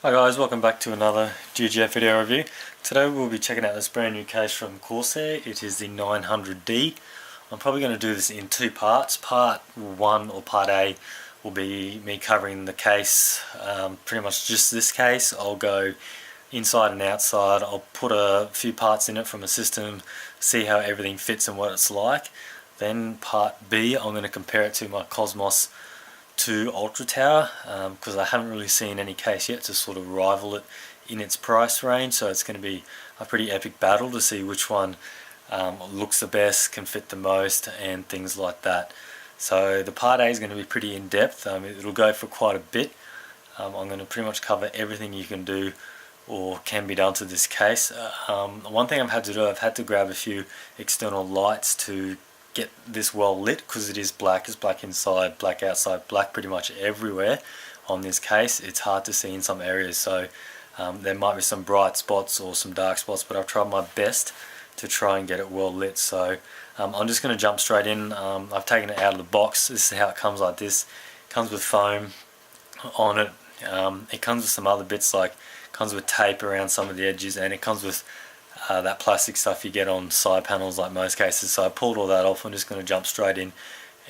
Hi guys, welcome back to another GGF video review. Today we'll be checking out this brand new case from Corsair. It is the 900D. I'm probably going to do this in two parts. Part 1 or part A will be me covering the case, pretty much just this case. I'll go inside and outside. I'll put a few parts in it from a system, see how everything fits and what it's like. Then part B, I'm going to compare it to my Cosmos II Ultra tower, because I haven't really seen any case yet to sort of rival it in its price range, so it's going to be a pretty epic battle to see which one looks the best, can fit the most and things like that. So the part A is going to be pretty in depth. It'll go for quite a bit. I'm going to pretty much cover everything you can do or can be done to this case. One thing I've had to do, I've had to grab a few external lights to get this well lit, because it is black. It's black inside, black outside, black pretty much everywhere on this case. It's hard to see in some areas, so there might be some bright spots or some dark spots, but I've tried my best to try and get it well lit. So I'm just going to jump straight in. I've taken it out of the box. This is how it comes, like this. It comes with foam on it. It comes with some other bits, like comes with tape around some of the edges, and it comes with that plastic stuff you get on side panels like most cases. So I pulled all that off. I'm just going to jump straight in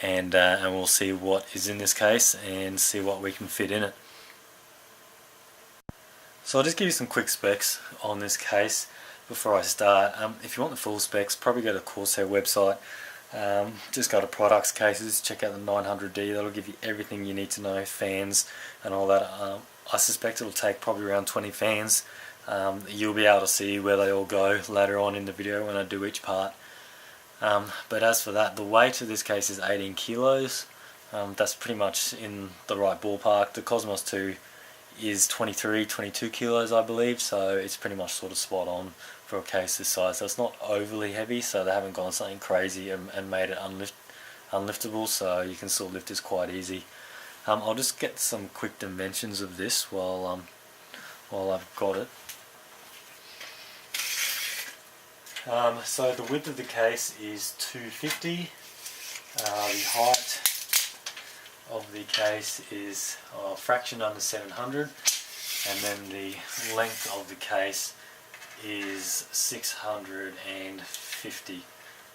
and we'll see what is in this case and see what we can fit in it. So I'll just give you some quick specs on this case before I start. If you want the full specs, probably go to the Corsair website. Just go to products, cases, check out the 900D. That'll give you everything you need to know, fans and all that. I suspect it'll take probably around 20 fans. You'll be able to see where they all go later on in the video when I do each part. But as for that, the weight of this case is 18 kilos. That's pretty much in the right ballpark. The Cosmos II is 22 kilos, I believe, so it's pretty much sort of spot on for a case this size. So it's not overly heavy, so they haven't gone something crazy and made it unliftable, so you can still lift this quite easy. I'll just get some quick dimensions of this while I've got it. So the width of the case is 250, the height of the case is a fraction under 700, and then the length of the case is 650.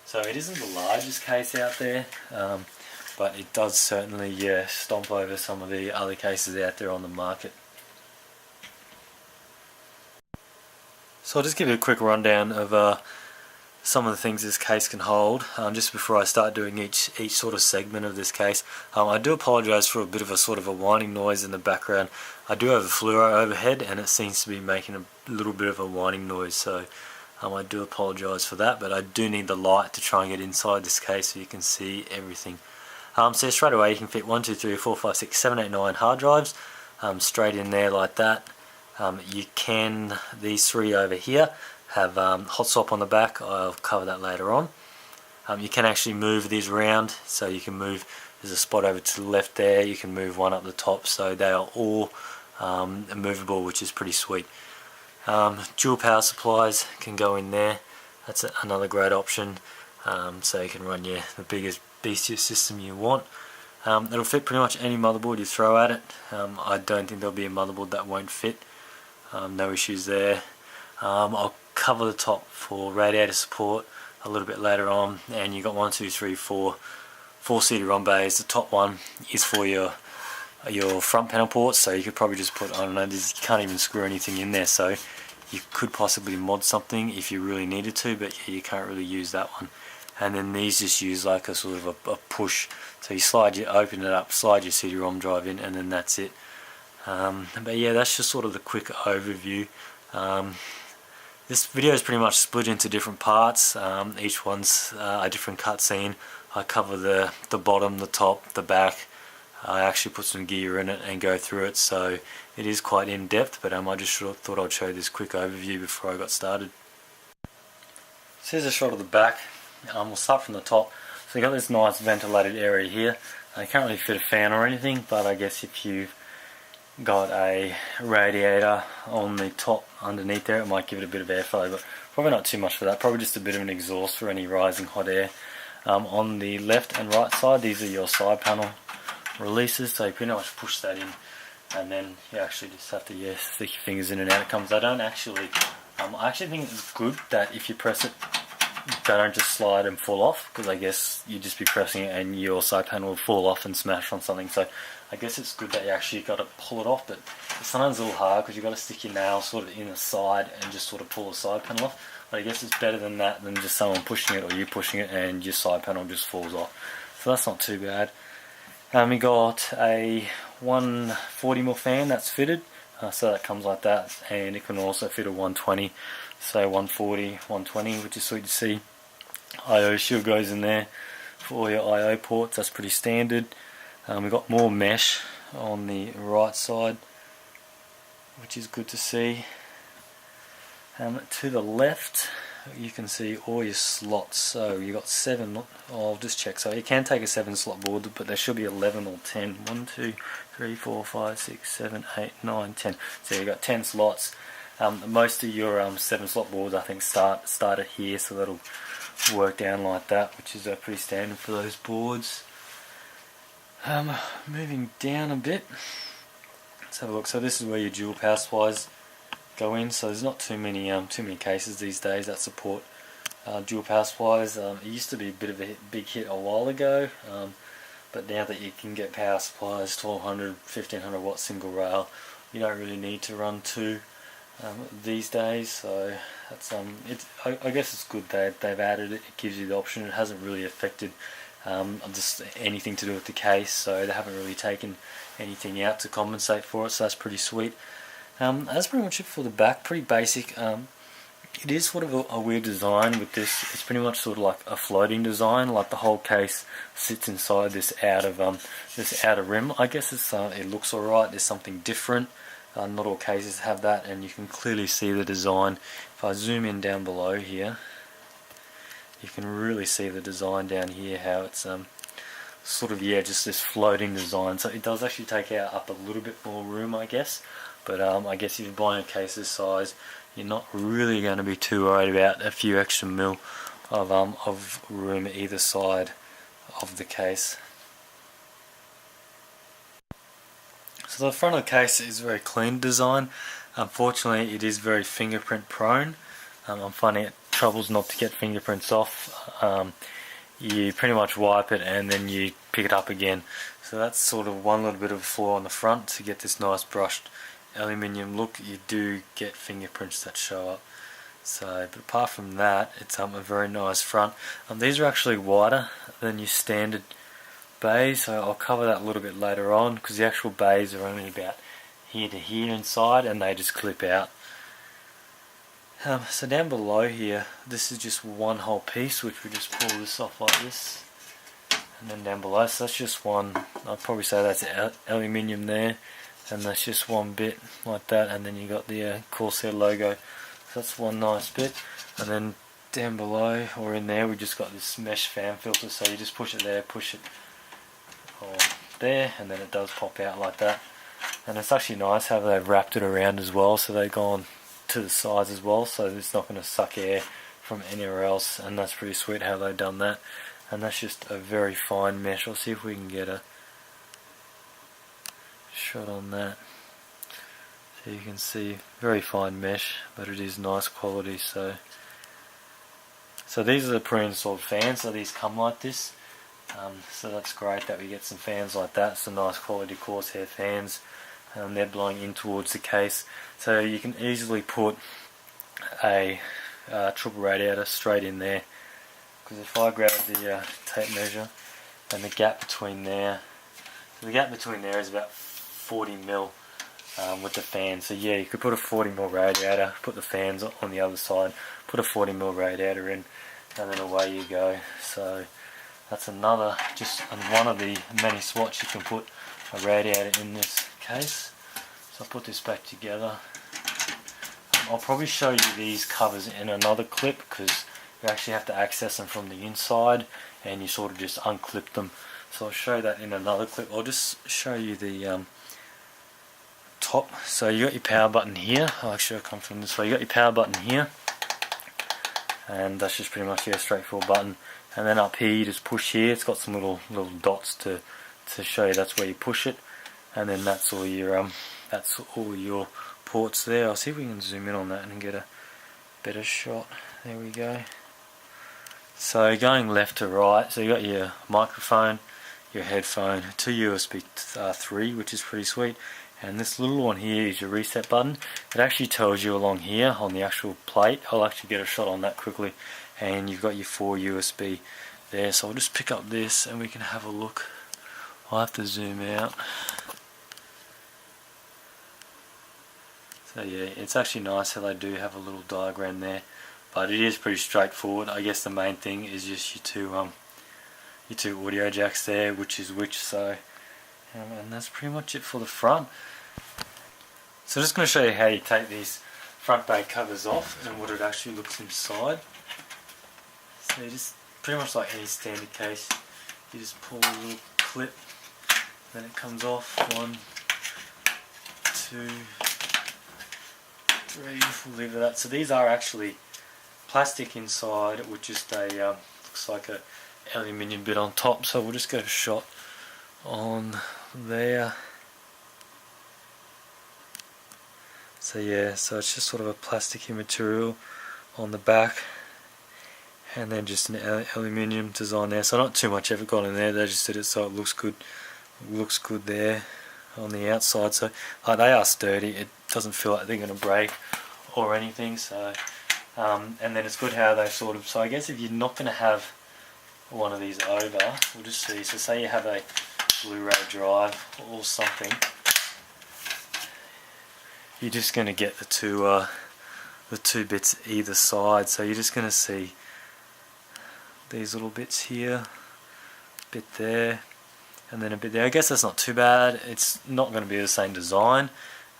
So it isn't the largest case out there, but it does certainly stomp over some of the other cases out there on the market. So I'll just give you a quick rundown of some of the things this case can hold, just before I start doing each sort of segment of this case. I do apologise for a bit of a sort of a whining noise in the background. I do have a fluoro overhead and it seems to be making a little bit of a whining noise, so I do apologise for that, but I do need the light to try and get inside this case so you can see everything. So straight away you can fit 1, 2, 3, 4, 5, 6, 7, 8, 9 hard drives straight in there like that. You can, these three over here have hot swap on the back. I'll cover that later on. You can actually move these around, so you can move, there's a spot over to the left there, you can move one up the top, so they are all movable, which is pretty sweet. Dual power supplies can go in there. That's another great option, so you can run the biggest beastiest system you want. It'll fit pretty much any motherboard you throw at it. I don't think there'll be a motherboard that won't fit. No issues there. I'll cover the top for radiator support a little bit later on, and you got 4 CD-ROM bays. The top one is for your front panel ports, so you could probably just put, I don't know, you can't even screw anything in there, so you could possibly mod something if you really needed to, but yeah, you can't really use that one. And then these just use like a sort of a push, so you open it up, slide your CD-ROM drive in, and then that's it. But yeah, that's just sort of the quick overview. This video is pretty much split into different parts. Each one's a different cutscene. I cover the bottom, the top, the back. I actually put some gear in it and go through it, so it is quite in depth, but I just thought I'd show this quick overview before I got started. So here's a shot of the back. We'll start from the top. So you got this nice ventilated area here. I can't really fit a fan or anything, but I guess if you've got a radiator on the top underneath there, it might give it a bit of airflow, but probably not too much for that. Probably just a bit of an exhaust for any rising hot air. On the left and right side, these are your side panel releases, so you pretty much push that in and then you actually just have to stick your fingers in and out. It comes. I actually think it's good that if you press it, they don't just slide and fall off, because I guess you'd just be pressing it and your side panel will fall off and smash on something. So I guess it's good that you actually got to pull it off, but it's sometimes a little hard because you've got to stick your nail sort of in the side and just sort of pull the side panel off. But I guess it's better than that, than just someone pushing it or you pushing it and your side panel just falls off. So that's not too bad. We got a 140mm fan that's fitted, so that comes like that, and it can also fit a 120, so 140, 120, which is sweet to see. I/O shield goes in there for all your I/O ports, that's pretty standard. We've got more mesh on the right side, which is good to see. To the left you can see all your slots, so you got 7, I'll just check, so you can take a 7 slot board, but there should be 11 or 10, 1, 2, 3, 4, 5, 6, 7, 8, 9, 10, so you got 10 slots. Most of your 7 slot boards I think start at here, so that'll work down like that, which is pretty standard for those boards. Moving down a bit, let's have a look. So this is where your dual power supplies go in, so there's not too many cases these days that support dual power supplies. It used to be a bit of a big hit a while ago, but now that you can get power supplies 1200, 1500 watt single rail, you don't really need to run 2 these days. So that's I guess it's good that they've added it. It gives you the option. It hasn't really affected just anything to do with the case, so they haven't really taken anything out to compensate for it, so that's pretty sweet. That's pretty much it for the back, pretty basic. It is sort of a weird design with this. It's pretty much sort of like a floating design, like the whole case sits inside this outer rim. I guess it looks alright. There's something different. Not all cases have that, and you can clearly see the design. If I zoom in down below here, you can really see the design down here, how it's sort of, just this floating design. So it does actually take up a little bit more room, I guess. But I guess if you're buying a case this size, you're not really going to be too worried about a few extra mil of room either side of the case. So the front of the case is a very clean design. Unfortunately, it is very fingerprint prone. I'm finding it troubles not to get fingerprints off. You pretty much wipe it and then you pick it up again. So that's sort of one little bit of a flaw on the front. To get this nice brushed aluminium look, you do get fingerprints that show up. So, but apart from that, it's a very nice front. These are actually wider than your standard bays, so I'll cover that a little bit later on, because the actual bays are only about here to here inside, and they just clip out. So down below here, this is just one whole piece, which we just pull this off like this, and then down below, so that's just one. I'd probably say that's aluminium there, and that's just one bit like that, and then you got the Corsair logo. So that's one nice bit, and then down below or in there, we just got this mesh fan filter. So you just push it there, push it there, and then it does pop out like that. And it's actually nice how they've wrapped it around as well, so they've gone to the sides as well, so it's not going to suck air from anywhere else, and that's pretty sweet how they've done that. And that's just a very fine mesh. I'll see if we can get a shot on that, so you can see very fine mesh, but it is nice quality. So these are the pre-installed fans, so these come like this. So that's great that we get some fans like that, some nice quality Corsair fans. They're blowing in towards the case, so you can easily put a triple radiator straight in there. Because if I grab the tape measure and the gap between there, so the gap between there is about 40 mil with the fan. So yeah, you could put a 40 mil radiator, put the fans on the other side, put a 40 mil radiator in, and then away you go. So that's another, just one of the many slots you can put a radiator in this case. So I'll put this back together. I'll probably show you these covers in another clip, because you actually have to access them from the inside and you sort of just unclip them. So I'll show that in another clip. I'll just show you the top. So you got your power button here. I'll come from this way. You got your power button here, and that's just pretty much a straightforward button. And then up here you just push here. It's got some little dots to show you that's where you push it. and then that's all your ports there. I'll see if we can zoom in on that and get a better shot. There we go. So going left to right, so you got your microphone, your headphone, 2 USB 3, which is pretty sweet, and this little one here is your reset button. It actually tells you along here on the actual plate. I'll actually get a shot on that quickly, and you've got your 4 USB there. So I'll just pick up this and we can have a look. I'll have to zoom out. So yeah, it's actually nice how they do have a little diagram there, but it is pretty straightforward. I guess the main thing is just your two audio jacks there, which is which. So and that's pretty much it for the front. So I'm just going to show you how you take these front bag covers off and what it actually looks inside. So you just pretty much like any standard case, you just pull a little clip, then it comes off. 1, 2, 3. We'll leave it at that. So these are actually plastic inside with just a looks like a aluminium bit on top. So we'll just get a shot on there. So yeah, so it's just sort of a plasticky material on the back, and then just an aluminium design there. So not too much effort gone in there. They just did it so it looks good. Looks good there on the outside. So they are sturdy. It doesn't feel like they're going to break or anything. So and then it's good how they sort of. So I guess if you're not going to have one of these over, we'll just see. So say you have a Blu-ray drive or something, you're just going to get the two bits either side. So you're just going to see these little bits here, a bit there, and then a bit there. I guess that's not too bad. It's not going to be the same design,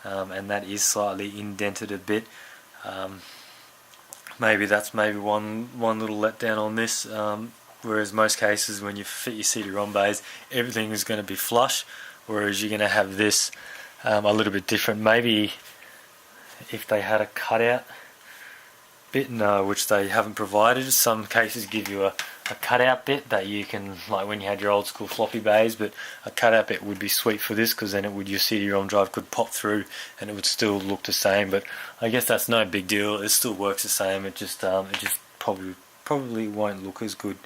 and that is slightly indented a bit. Maybe that's one little letdown on this. Whereas most cases when you fit your CD-ROM bays, everything is going to be flush, whereas you're going to have this a little bit different. Maybe if they had a cutout bit, no, which they haven't provided. Some cases give you a cutout bit that you can, like when you had your old school floppy bays, but a cutout bit would be sweet for this, because then your CD-ROM drive could pop through and it would still look the same. But I guess that's no big deal. It still works the same. It just probably won't look as good.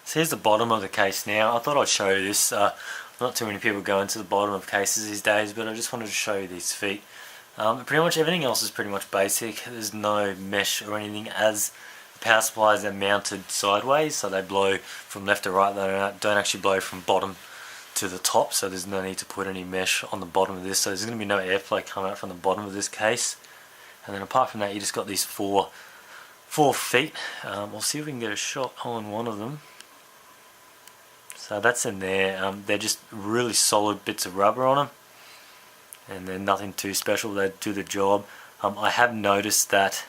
So here's the bottom of the case now. I thought I'd show you this. Not too many people go into the bottom of cases these days, but I just wanted to show you these feet. Pretty much everything else is pretty much basic. There's no mesh or anything, as the power supplies are mounted sideways, so they blow from left to right. They don't actually blow from bottom to the top, so there's no need to put any mesh on the bottom of this. So there's going to be no airflow coming out from the bottom of this case. And then apart from that, you just got these four feet. We'll see if we can get a shot on one of them. So that's in there. They're just really solid bits of rubber on them, and they're nothing too special. They do the job. I have noticed that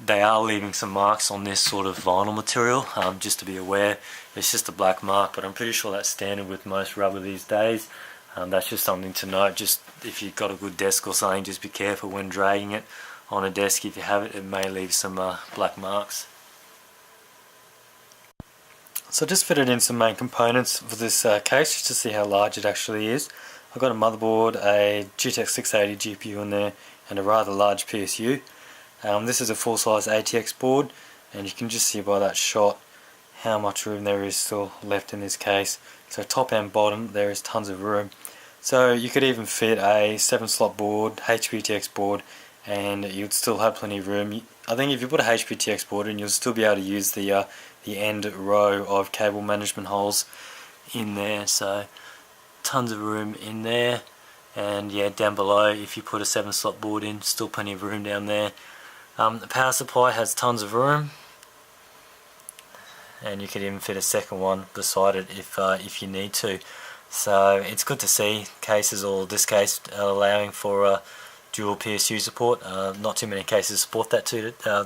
they are leaving some marks on this sort of vinyl material, just to be aware. It's just a black mark, but I'm pretty sure that's standard with most rubber these days. That's just something to note. Just if you've got a good desk or something, just be careful when dragging it on a desk. If you have it, it may leave some black marks. So I just fitted in some main components for this case just to see how large it actually is. I've got a motherboard, a GTX 680 GPU in there, and a rather large PSU. This is a full-size ATX board, and you can just see by that shot how much room there is still left in this case. So top and bottom there is tons of room. So you could even fit a 7-slot board, HPTX board, and you'd still have plenty of room. I think if you put a HPTX board in, you'll still be able to use the end row of cable management holes in there. So tons of room in there, and yeah, down below if you put a 7-slot board in, still plenty of room down there. The power supply has tons of room, and you could even fit a second one beside it if you need to. So it's good to see cases, or this case, allowing for dual PSU support. Not too many cases support that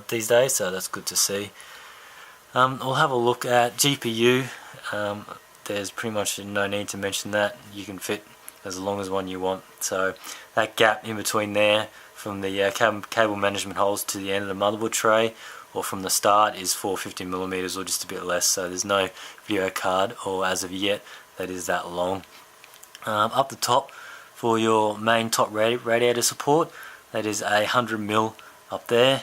these days, so that's good to see. We'll have a look at GPU. There's pretty much no need to mention that. You can fit as long as one you want. So that gap in between there from the cable management holes to the end of the motherboard tray, or from the start, is 450mm or just a bit less. So there's no video card, or as of yet, that is that long. Up the top for your main top radiator support, that is 100mm up there.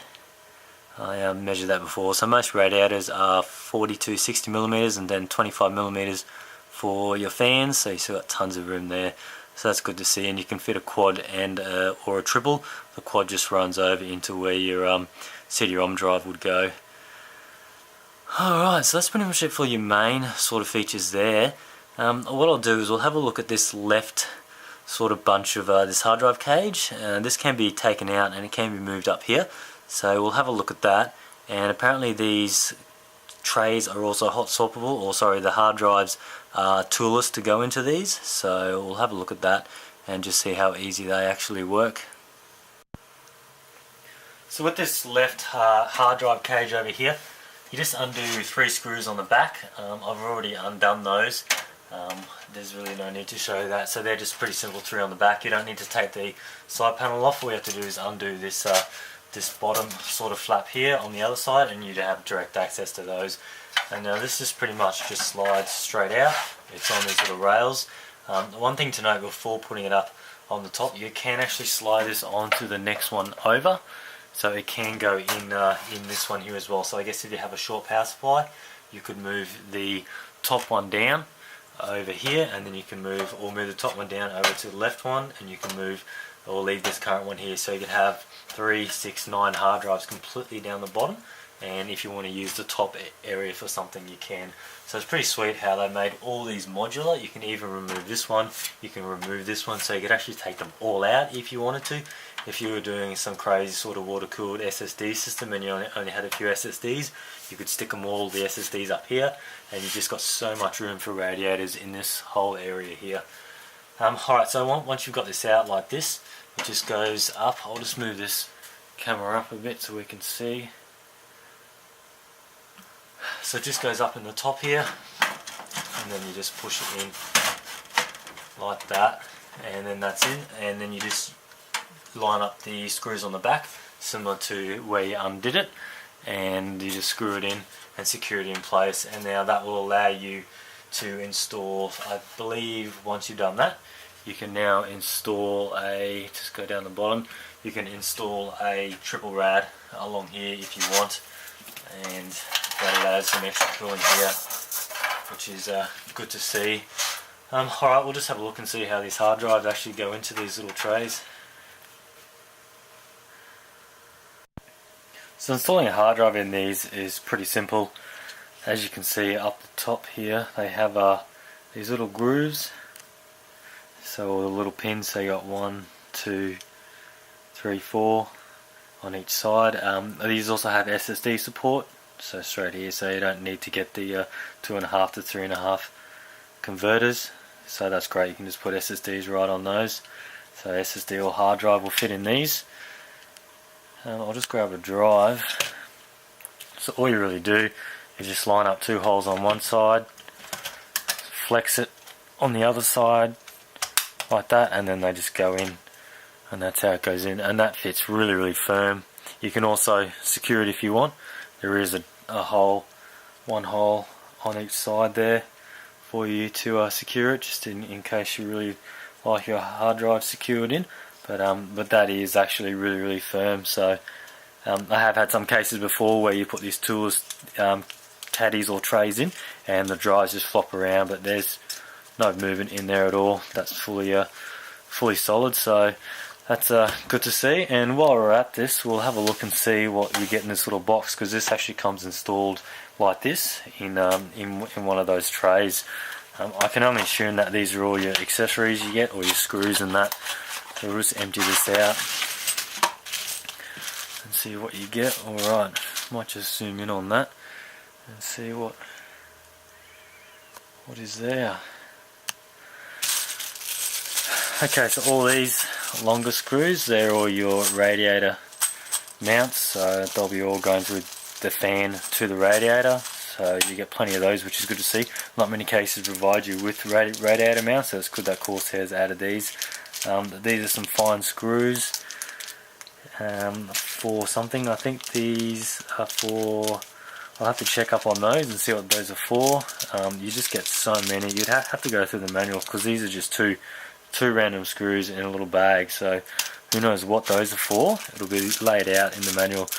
I measured that before. So most radiators are 40 to 60mm and then 25mm for your fans, so you still got tons of room there. So that's good to see, and you can fit a quad and or a triple. The quad just runs over into where your CD-ROM drive would go. Alright, so that's pretty much it for your main sort of features there. What I'll do is we'll have a look at this left sort of bunch of this hard drive cage. This can be taken out and it can be moved up here, so we'll have a look at that. And apparently these trays are also hot swappable, or sorry, the hard drives are toolless to go into these, so we'll have a look at that and just see how easy they actually work. So with this left hard drive cage over here, you just undo 3 screws on the back. I've already undone those. There's really no need to show that, so they're just pretty simple 3 on the back. You don't need to take the side panel off. All you have to do is undo this this bottom sort of flap here on the other side, and you'd have direct access to those. And now this is pretty much just slides straight out. It's on these little rails. One thing to note before putting it up on the top, you can actually slide this onto the next one over. So it can go in this one here as well. So I guess if you have a short power supply, you could move the top one down over here, and then you can move the top one down over to the left one, and you can move or leave this current one here. So you could have 3, 6, 9 hard drives completely down the bottom, and if you want to use the top area for something, you can. So it's pretty sweet how they made all these modular. You can even remove this one, you can remove this one, so you could actually take them all out if you wanted to. If you were doing some crazy sort of water-cooled SSD system and you only had a few SSDs, you could stick them all, the SSDs up here, and you've just got so much room for radiators in this whole area here. Alright, so once you've got this out like this, it just goes up. I'll just move this camera up a bit so we can see. So it just goes up in the top here, and then you just push it in like that, and then that's in, and then you just line up the screws on the back similar to where you undid it, and you just screw it in and secure it in place. And now that will allow you to install, I believe once you've done that, you can now install a, just go down the bottom, you can install a triple rad along here if you want, and that allows some extra cooling here, which is good to see. Alright, we'll just have a look and see how these hard drives actually go into these little trays. So installing a hard drive in these is pretty simple. As you can see up the top here, they have these little grooves. So all the little pins, so you got 1, 2, 3, 4 on each side. These also have SSD support, so straight here, so you don't need to get the 2.5 to 3.5 converters. So that's great, you can just put SSDs right on those. So SSD or hard drive will fit in these. I'll just grab a drive. So all you really do is just line up 2 holes on one side, flex it on the other side like that, and then they just go in, and that's how it goes in, and that fits really firm. You can also secure it if you want. There is a hole, 1 hole on each side there for you to secure it, just in case you really like your hard drive secured in. But that is actually really firm. So I have had some cases before where you put these tools, caddies or trays in, and the drives just flop around, but there's no movement in there at all. That's fully solid. So that's good to see. And while we're at this, we'll have a look and see what you get in this little box, because this actually comes installed like this in one of those trays. I can only assume that these are all your accessories you get, or your screws and that. So we'll just empty this out and see what you get. Alright, might just zoom in on that and see what is there. Okay, so all these longer screws, they're all your radiator mounts, so they'll be all going through the fan to the radiator. So you get plenty of those, which is good to see. Not many cases provide you with radiator mounts, so it's good that Corsair's added these. These are some fine screws for something. I think these are for I'll have to check up on those and see what those are for. You just get so many. You'd have to go through the manual because these are just two random screws in a little bag. So who knows what those are for? It'll be laid out in the manual.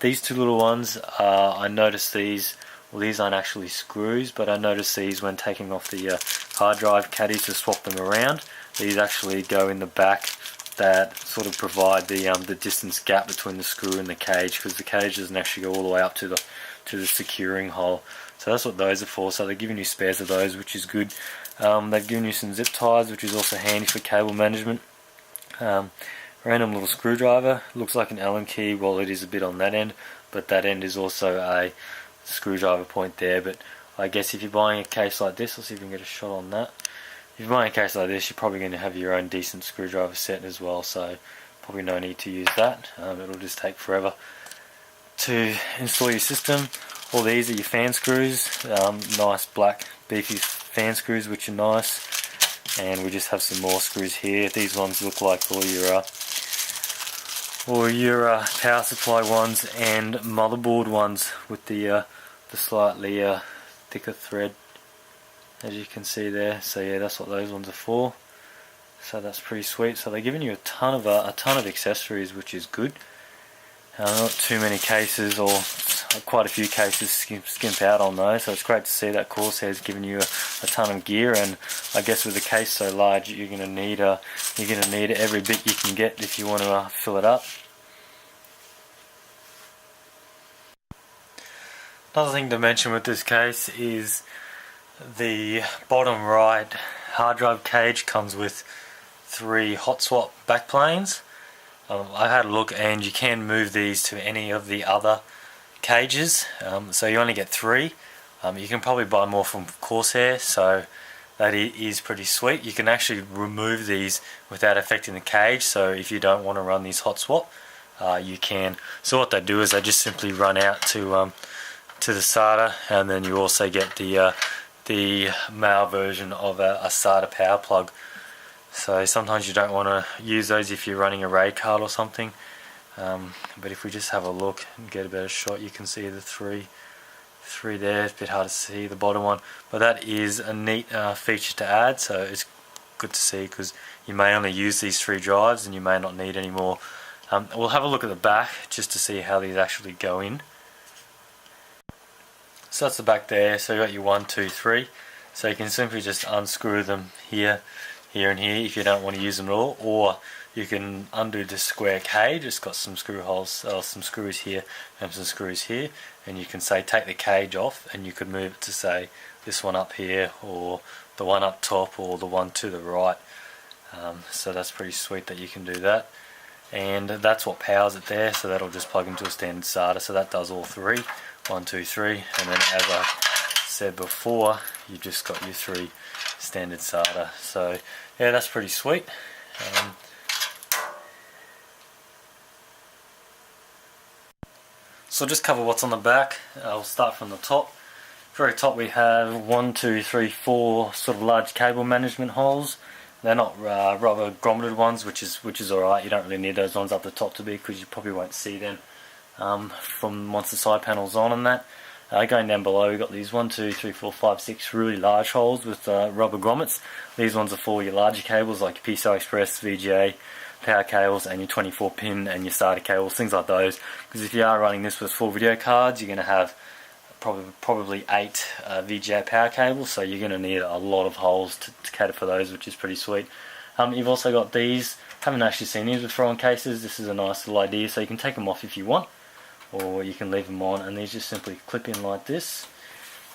These two little ones, I noticed these. Well, these aren't actually screws, but I noticed these when taking off the hard drive caddies to swap them around. These actually go in the back. That sort of provide the distance gap between the screw and the cage, because the cage doesn't actually go all the way up to the securing hole. So that's what those are for. So they're giving you spares of those, which is good. They've given you some zip ties, which is also handy for cable management. Random little screwdriver, looks like an Allen key. Well, it is a bit on that end, but that end is also a screwdriver point there. But I guess if you're buying a case like this, let's see if we can get a shot on that. If you're buying a case like this, you're probably going to have your own decent screwdriver set as well, so probably no need to use that. It'll just take forever to install your system. All these are your fan screws, nice black beefy fan screws, which are nice. And we just have some more screws here. These ones look like all your power supply ones and motherboard ones with the slightly thicker thread, as you can see there. So yeah, that's what those ones are for. So that's pretty sweet. So they're giving you a ton of accessories, which is good. Not too many cases, or quite a few cases skimp out on those. So it's great to see that Corsair's giving you a ton of gear. And I guess with a case so large, you're going to need every bit you can get if you want to fill it up. Another thing to mention with this case is the bottom right hard drive cage comes with 3 hot swap backplanes. I had a look, and you can move these to any of the other cages, so you only get 3. You can probably buy more from Corsair, so that is pretty sweet. You can actually remove these without affecting the cage, so if you don't want to run these hot swap, you can. So what they do is they just simply run out to the SATA, and then you also get the male version of a SATA power plug. So sometimes you don't want to use those if you're running a RAID card or something. But if we just have a look and get a better shot, you can see the three there. It's a bit hard to see the bottom one, but that is a neat feature to add. So it's good to see, because you may only use these 3 drives and you may not need any more. We'll have a look at the back just to see how these actually go in. So that's the back there. So you got your 1, 2, 3. So you can simply just unscrew them here and here if you don't want to use them at all, or you can undo the square cage. It's got some screw holes, some screws here and some screws here, and you can say take the cage off, and you could move it to say this one up here, or the one up top, or the one to the right. So that's pretty sweet that you can do that, and that's what powers it there. So that'll just plug into a standard SATA. So that does all 3, 1, 2, 3, and then as I said before, you just got your 3 standard SATA. So yeah, that's pretty sweet. So I'll just cover what's on the back. I'll start from the top. Very top we have 1, 2, 3, 4 sort of large cable management holes. They're not rubber grommeted ones, which is alright. You don't really need those ones up the top to be, because you probably won't see them from once the side panel's on and that. Going down below, we've got these 1, 2, 3, 4, 5, 6 really large holes with rubber grommets. These ones are for your larger cables like your PCI Express, VGA, power cables, and your 24-pin and your SATA cables, things like those. Because if you are running this with 4 video cards, you're going to have probably 8 VGA power cables, so you're going to need a lot of holes to cater for those, which is pretty sweet. You've also got these. Haven't actually seen these with throw-on cases. This is a nice little idea, so you can take them off if you want, or you can leave them on, and these just simply clip in like this.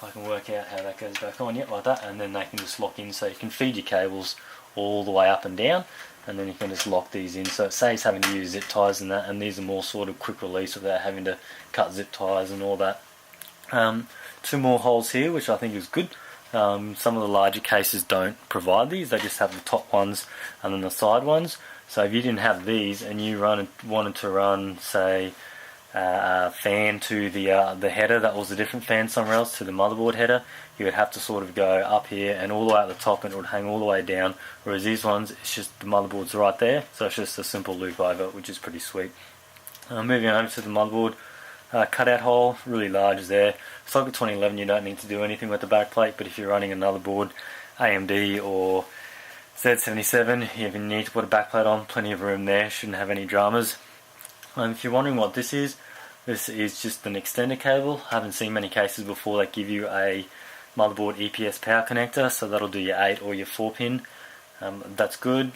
I can work out how that goes back on, yep, like that, and then they can just lock in, so you can feed your cables all the way up and down, and then you can just lock these in. So it saves having to use zip ties and that, and these are more sort of quick release without having to cut zip ties and all that. 2 more holes here, which I think is good. Some of the larger cases don't provide these, they just have the top ones and then the side ones. So if you didn't have these and you wanted to run, say, a fan to the header that was a different fan somewhere else, to the motherboard header, you would have to sort of go up here and all the way at the top, and it would hang all the way down, whereas these ones, it's just the motherboard's right there, so it's just a simple loop over, which is pretty sweet. Moving over to the motherboard, cutout hole, really large there. It's like a 2011, you don't need to do anything with the backplate, but if you're running another board, AMD or Z77, if you need to put a backplate on, plenty of room there, shouldn't have any dramas. If you're wondering what this is just an extender cable. I haven't seen many cases before that give you a motherboard EPS power connector, so that'll do your 8 or your 4 pin. That's good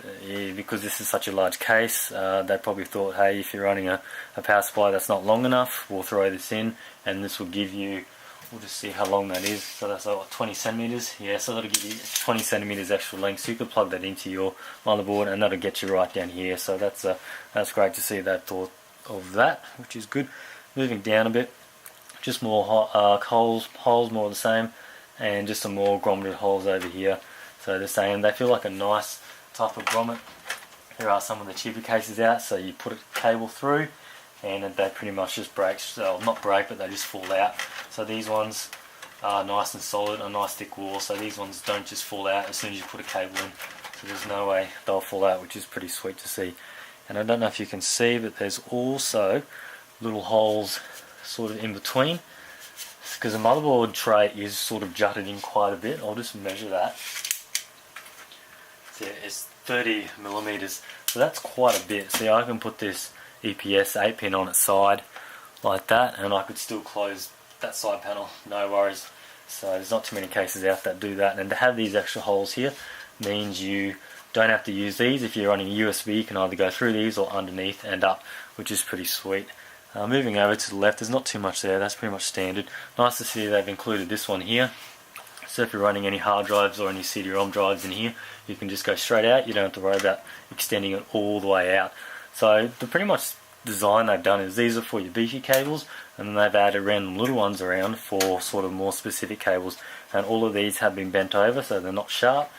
because this is such a large case. They probably thought, hey, if you're running a power supply that's not long enough, we'll throw this in, and this will give you, we'll just see how long that is. So that's like 20 centimeters. Yeah, so that'll give you 20 centimeters extra length. So you could plug that into your motherboard, and that'll get you right down here. So that's great to see that thought of that, which is good. Moving down a bit, just more holes more the same, and just some more grommeted holes over here. So the same, they feel like a nice type of grommet. There are some of the cheaper cases out, so you put a cable through and they pretty much just break, so not break, but they just fall out. So these ones are nice and solid, a nice thick wall, so these ones don't just fall out as soon as you put a cable in. So there's no way they'll fall out, which is pretty sweet to see. And I don't know if you can see, but there's also little holes sort of in between, because the motherboard tray is sort of jutted in quite a bit. I'll just measure that. So it's 30 millimeters, so that's quite a bit. See, I can put this EPS 8 pin on its side like that, and I could still close that side panel, no worries. So there's not too many cases out that do that, and to have these extra holes here means you don't have to use these. If you're running a USB, you can either go through these or underneath and up, which is pretty sweet. Moving over to the left, there's not too much there, that's pretty much standard. Nice to see they've included this one here. So if you're running any hard drives or any CD-ROM drives in here, you can just go straight out, you don't have to worry about extending it all the way out. So the pretty much design they've done is these are for your beefy cables, and then they've added random little ones around for sort of more specific cables, and all of these have been bent over so they're not sharp.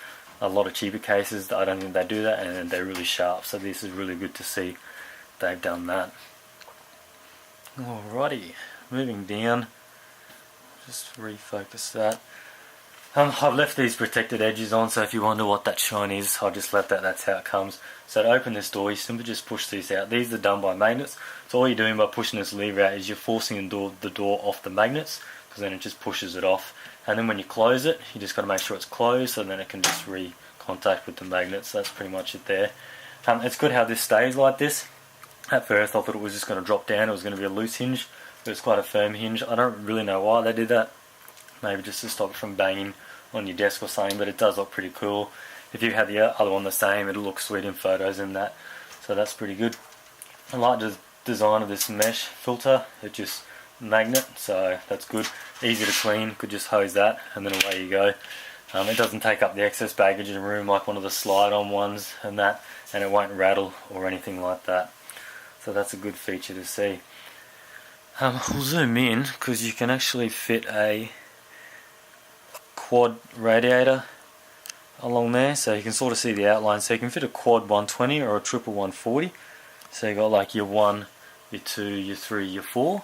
A lot of cheaper cases, I don't think they do that, and they're really sharp, so this is really good to see they've done that. Alrighty, moving down, just refocus that. I've left these protected edges on, so if you wonder what that shine is, I just left that, that's how it comes. So to open this door, you simply just push these out. These are done by magnets, so all you're doing by pushing this lever out is you're forcing the door off the magnets, because then it just pushes it off. And then when you close it, you just got to make sure it's closed, so then it can just re-contact with the magnets. So that's pretty much it there. It's good how this stays like this. At first I thought it was just going to drop down, it was going to be a loose hinge, but it's quite a firm hinge. I don't really know why they did that. Maybe just to stop it from banging on your desk or something, but it does look pretty cool. If you had the other one the same, it'll look sweet in photos and that, so that's pretty good. I like the design of this mesh filter, it's just magnet, so that's good. Easy to clean, could just hose that and then away you go. It doesn't take up the excess baggage in the room like one of the slide-on ones and that, and it won't rattle or anything like that. So that's a good feature to see. We'll zoom in because you can actually fit a quad radiator along there, so you can sort of see the outline. So you can fit a quad 120 or a triple 140. So you got like your 1, your 2, your 3, your 4.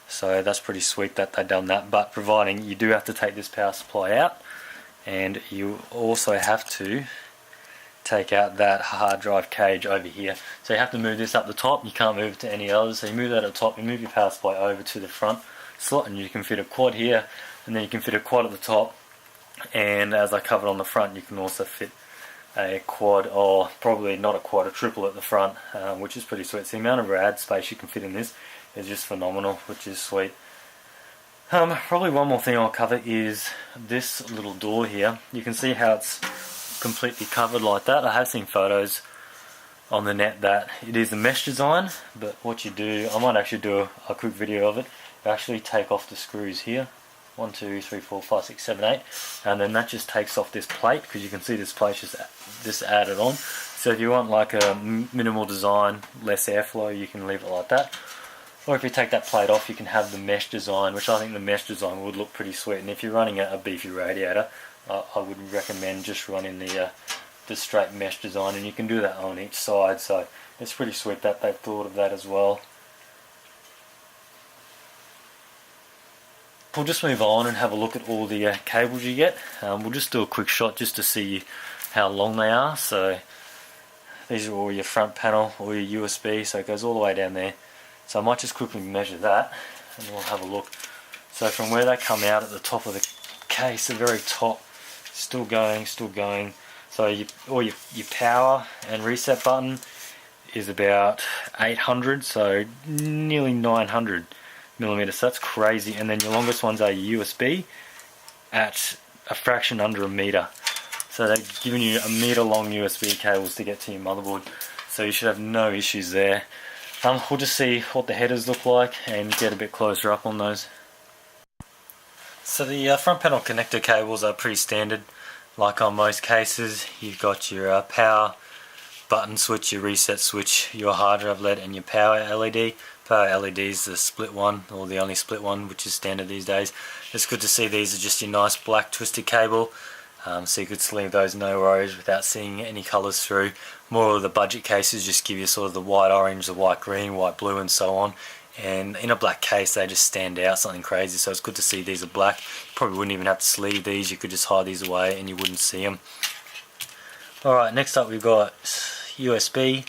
So that's pretty sweet that they've done that, but providing you do have to take this power supply out, and you also have to take out that hard drive cage over here. So you have to move this up the top, you can't move it to any others. So you move that at the top, you move your power supply over to the front slot, and you can fit a quad here, and then you can fit a quad at the top, and as I covered on the front, you can also fit a quad, or probably not a quad, a triple at the front, which is pretty sweet. So the amount of rad space you can fit in this is just phenomenal, which is sweet. Probably one more thing I'll cover is this little door here. You can see how it's completely covered like that. I have seen photos on the net that it is a mesh design, but what you do, I might actually do a quick video of it. You actually take off the screws here, 1, 2, 3, 4, 5, 6, 7, 8, and then that just takes off this plate, because you can see this plate just added on. So if you want like a minimal design, less airflow, you can leave it like that. Or if you take that plate off, you can have the mesh design, which I think the mesh design would look pretty sweet. And if you're running a beefy radiator, I would recommend just running the straight mesh design, and you can do that on each side. So it's pretty sweet that they've thought of that as well. We'll just move on and have a look at all the cables you get. We'll just do a quick shot just to see how long they are. So these are all your front panel or your USB, so it goes all the way down there. So I might just quickly measure that. and we'll have a look. So from where they come out at the top of the case, the very top, still going. So all your power and reset button is about 800, so nearly 900 millimeters. So that's crazy. And then your longest ones are USB at a fraction under a meter. So they're giving you a meter long USB cables to get to your motherboard. So you should have no issues there. We'll just see what the headers look like and get a bit closer up on those. So the front panel connector cables are pretty standard. Like on most cases, you've got your power button switch, your reset switch, your hard drive LED, and your power LED. Power LED is the split one, or the only split one, which is standard these days. It's good to see these are just your nice black twisted cable, so you could sleeve those no worries without seeing any colours through. More of the budget cases just give you sort of the white orange, the white green, white blue, and so on. And in a black case they just stand out something crazy, so it's good to see these are black. You probably wouldn't even have to sleeve these, you could just hide these away and you wouldn't see them. Alright, next up we've got USB.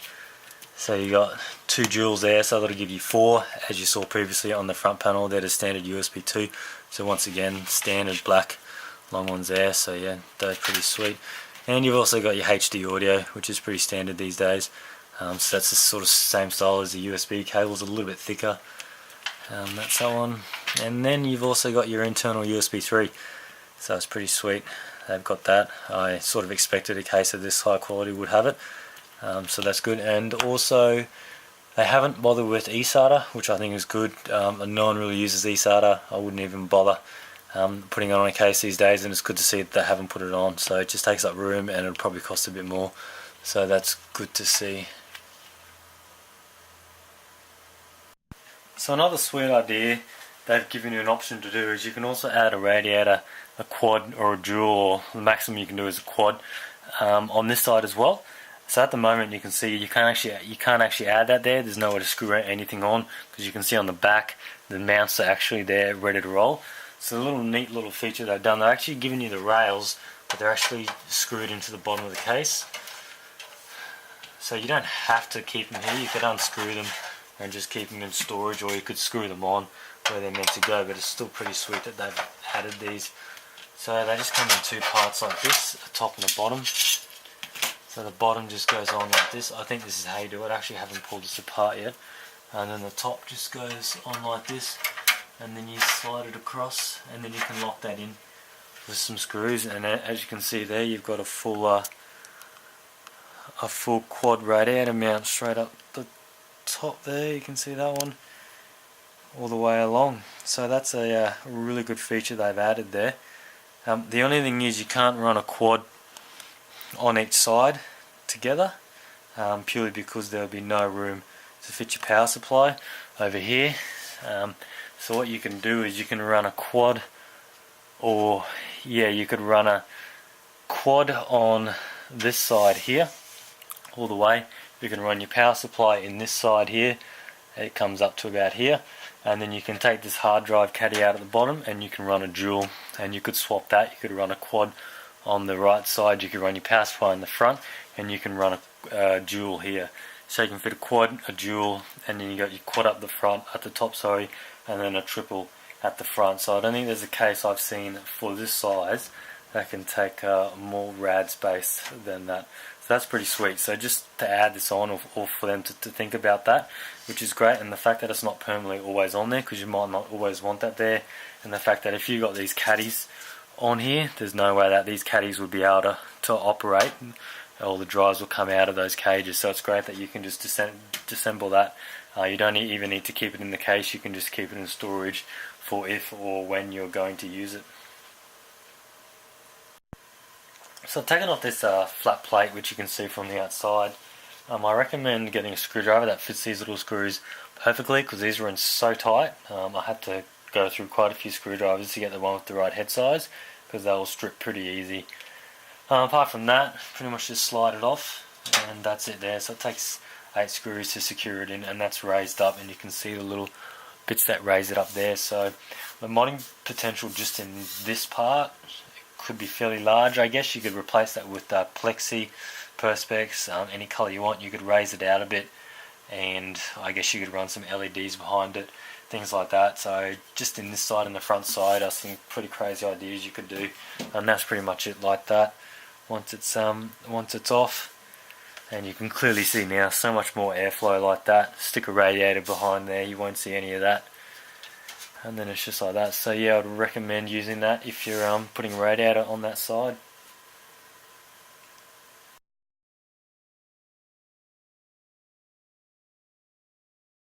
So you got 2 joules there, so that'll give you 4, as you saw previously on the front panel. They're the standard USB 2. So once again, standard black long ones there, so yeah, they're pretty sweet. And you've also got your HD audio, which is pretty standard these days. So that's the sort of same style as the USB cables, a little bit thicker. That's that one. And then you've also got your internal USB 3. So it's pretty sweet. They've got that. I sort of expected a case of this high quality would have it. So that's good. And also they haven't bothered with eSATA, which I think is good. No one really uses eSATA. I wouldn't even bother putting it on a case these days, and it's good to see that they haven't put it on. So it just takes up room and it'll probably cost a bit more. So that's good to see. So another sweet idea they've given you an option to do is you can also add a radiator, a quad or a dual, or the maximum you can do is a quad on this side as well. So at the moment you can see you can't actually add that there. There's nowhere to screw anything on, because you can see on the back the mounts are actually there ready to roll. So a little neat little feature they've done. They're actually giving you the rails, but they're actually screwed into the bottom of the case. So you don't have to keep them here. You could unscrew them and just keep them in storage, or you could screw them on where they're meant to go, but it's still pretty sweet that they've added these. So they just come in 2 parts like this, a top and a bottom. So the bottom just goes on like this. I think this is how you do it. I actually haven't pulled this apart yet. And then the top just goes on like this, and then you slide it across, and then you can lock that in with some screws. And as you can see there, you've got a full quad radiator mount straight up the top there. You can see that one all the way along. So that's a really good feature they've added there. The only thing is you can't run a quad on each side together, purely because there will be no room to fit your power supply over here. So what you can do is you can run a quad, or you could run a quad on this side here all the way. You can run your power supply in this side here, it comes up to about here, and then you can take this hard drive caddy out at the bottom and you can run a dual, and you could swap that. You could run a quad on the right side, you could run your power supply in the front, and you can run a dual here. So you can fit a quad, a dual, and then you got your quad up the front, at the top, sorry, and then a triple at the front. So I don't think there's a case I've seen for this size that can take more rad space than that. So that's pretty sweet. So just to add this on, or for them to think about that, which is great. And the fact that it's not permanently always on there, because you might not always want that there. And the fact that if you got these caddies on here, there's no way that these caddies would be able to operate. All the drives will come out of those cages. So it's great that you can just disassemble that. You don't even need to keep it in the case. You can just keep it in storage for if or when you're going to use it. So I've taken off this flat plate, which you can see from the outside. I recommend getting a screwdriver that fits these little screws perfectly, because these are in so tight. I had to go through quite a few screwdrivers to get the one with the right head size, because they will strip pretty easy. Apart from that, pretty much just slide it off, and that's it there. So it takes 8 screws to secure it in, and that's raised up, and you can see the little bits that raise it up there. So the modding potential just in this part could be fairly large. I guess you could replace that with plexi, perspex, any colour you want. You could raise it out a bit, and I guess you could run some LEDs behind it things like that. So just in this side and the front side, I think pretty crazy ideas you could do, and that's pretty much it like that. Once it's off, and you can clearly see now so much more airflow like that. Stick a radiator behind there, you won't see any of that, and then it's just like that. So yeah, I would recommend using that if you're putting a radiator on that side.